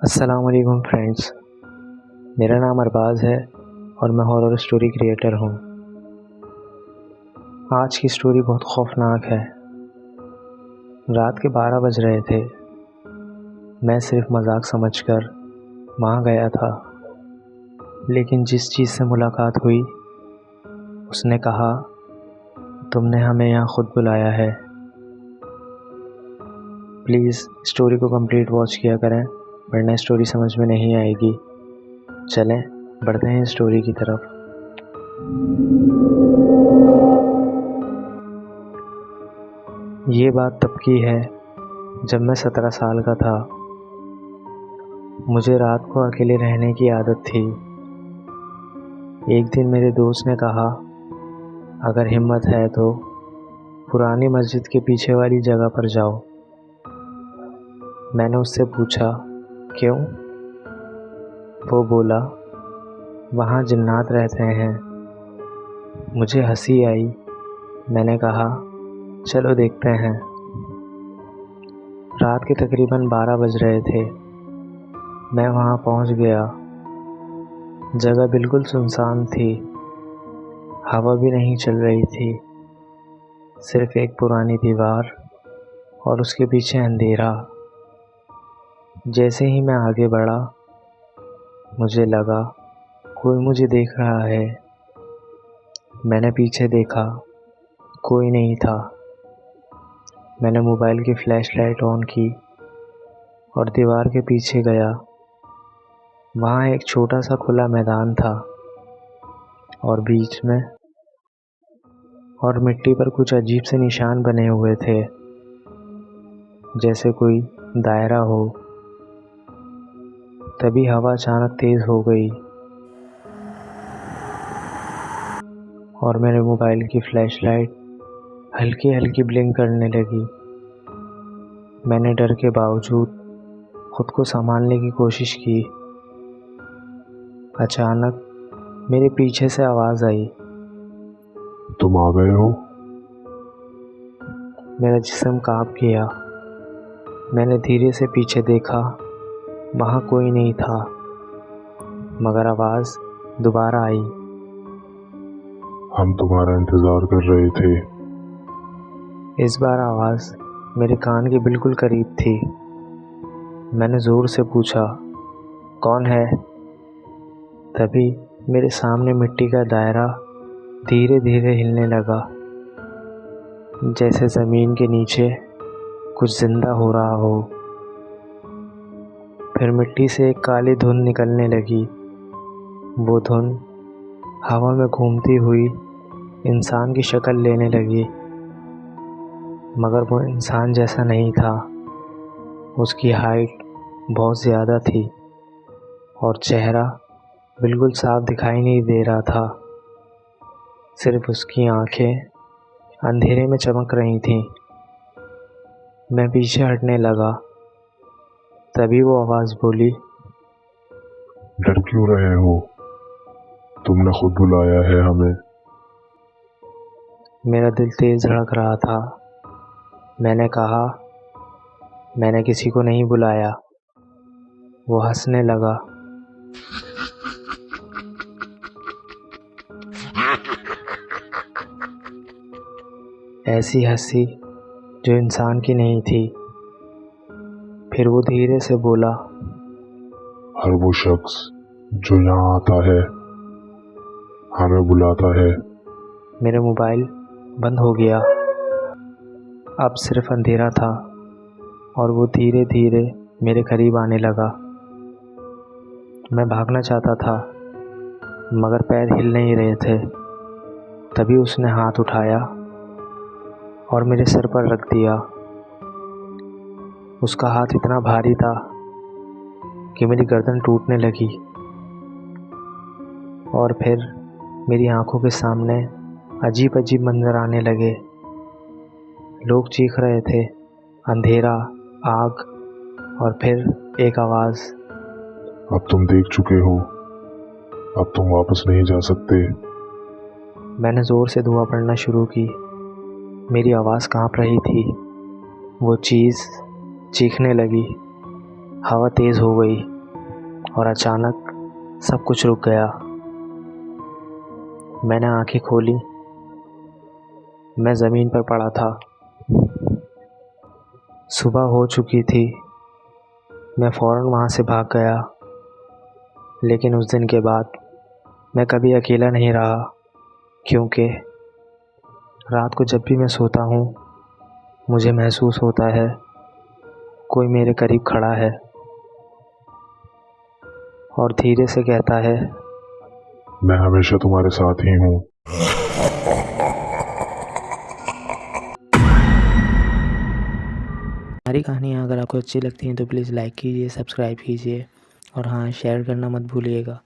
अस्सलाम वालेकुम फ्रेंड्स, मेरा नाम अरबाज़ है और मैं हॉरर स्टोरी क्रिएटर हूँ। आज की स्टोरी बहुत खौफनाक है। रात के 12 बज रहे थे। मैं सिर्फ मजाक समझकर वहाँ गया था, लेकिन जिस चीज़ से मुलाकात हुई उसने कहा, तुमने हमें यहाँ खुद बुलाया है। प्लीज़ स्टोरी को कंप्लीट वॉच किया करें, वरना स्टोरी समझ में नहीं आएगी। चलें बढ़ते हैं स्टोरी की तरफ। ये बात तब की है जब मैं 17 साल का था। मुझे रात को अकेले रहने की आदत थी। एक दिन मेरे दोस्त ने कहा, अगर हिम्मत है तो पुरानी मस्जिद के पीछे वाली जगह पर जाओ। मैंने उससे पूछा, क्यों? वो बोला, वहाँ जिन्नात रहते हैं। मुझे हंसी आई। मैंने कहा, चलो देखते हैं। रात के तकरीबन 12 बज रहे थे। मैं वहाँ पहुँच गया। जगह बिल्कुल सुनसान थी। हवा भी नहीं चल रही थी। सिर्फ एक पुरानी दीवार और उसके पीछे अंधेरा। जैसे ही मैं आगे बढ़ा, मुझे लगा कोई मुझे देख रहा है। मैंने पीछे देखा, कोई नहीं था। मैंने मोबाइल की फ्लैशलाइट ऑन की और दीवार के पीछे गया। वहाँ एक छोटा सा खुला मैदान था और बीच में और मिट्टी पर कुछ अजीब से निशान बने हुए थे, जैसे कोई दायरा हो। तभी हवा अचानक तेज हो गई और मेरे मोबाइल की फ्लैशलाइट हल्की हल्की ब्लिंक करने लगी। मैंने डर के बावजूद खुद को संभालने की कोशिश की। अचानक मेरे पीछे से आवाज़ आई, तुम आ गए हो? मेरा जिस्म कांप गया। मैंने धीरे से पीछे देखा, वहाँ कोई नहीं था, मगर आवाज़ दोबारा आई, हम तुम्हारा इंतज़ार कर रहे थे। इस बार आवाज़ मेरे कान के बिल्कुल करीब थी। मैंने ज़ोर से पूछा, कौन है? तभी मेरे सामने मिट्टी का दायरा धीरे धीरे हिलने लगा, जैसे ज़मीन के नीचे कुछ जिंदा हो रहा हो। फिर मिट्टी से एक काली धुंध निकलने लगी। वो धुंध हवा में घूमती हुई इंसान की शक्ल लेने लगी, मगर वो इंसान जैसा नहीं था। उसकी हाइट बहुत ज़्यादा थी और चेहरा बिल्कुल साफ दिखाई नहीं दे रहा था। सिर्फ उसकी आंखें अंधेरे में चमक रही थीं। मैं पीछे हटने लगा। तभी वो आवाज़ बोली, डर क्यों रहे हो? तुमने खुद बुलाया है हमें। मेरा दिल तेज़ धड़क रहा था। मैंने कहा, मैंने किसी को नहीं बुलाया। वो हंसने लगा। ऐसी हंसी जो इंसान की नहीं थी। फिर वो धीरे से बोला, हर वो शख्स जो यहाँ आता है हमें बुलाता है। मेरा मोबाइल बंद हो गया। अब सिर्फ अंधेरा था और वो धीरे धीरे मेरे करीब आने लगा। मैं भागना चाहता था, मगर पैर हिल नहीं रहे थे। तभी उसने हाथ उठाया और मेरे सर पर रख दिया। उसका हाथ इतना भारी था कि मेरी गर्दन टूटने लगी और फिर मेरी आंखों के सामने अजीब अजीब मंजर आने लगे। लोग चीख रहे थे, अंधेरा, आग और फिर एक आवाज़, अब तुम देख चुके हो, अब तुम वापस नहीं जा सकते। मैंने ज़ोर से दुआ पड़ना शुरू की। मेरी आवाज़ कांप रही थी। वो चीज़ चीखने लगी। हवा तेज़ हो गई। और अचानक सब कुछ रुक गया। मैंने आंखें खोली, मैं ज़मीन पर पड़ा था। सुबह हो चुकी थी। मैं फ़ौरन वहाँ से भाग गया, लेकिन उस दिन के बाद मैं कभी अकेला नहीं रहा, क्योंकि रात को जब भी मैं सोता हूँ मुझे महसूस होता है कोई मेरे करीब खड़ा है और धीरे से कहता है, मैं हमेशा तुम्हारे साथ ही हूँ। हमारी कहानियाँ अगर आपको अच्छी लगती हैं तो प्लीज़ लाइक कीजिए, सब्सक्राइब कीजिए और हाँ, शेयर करना मत भूलिएगा।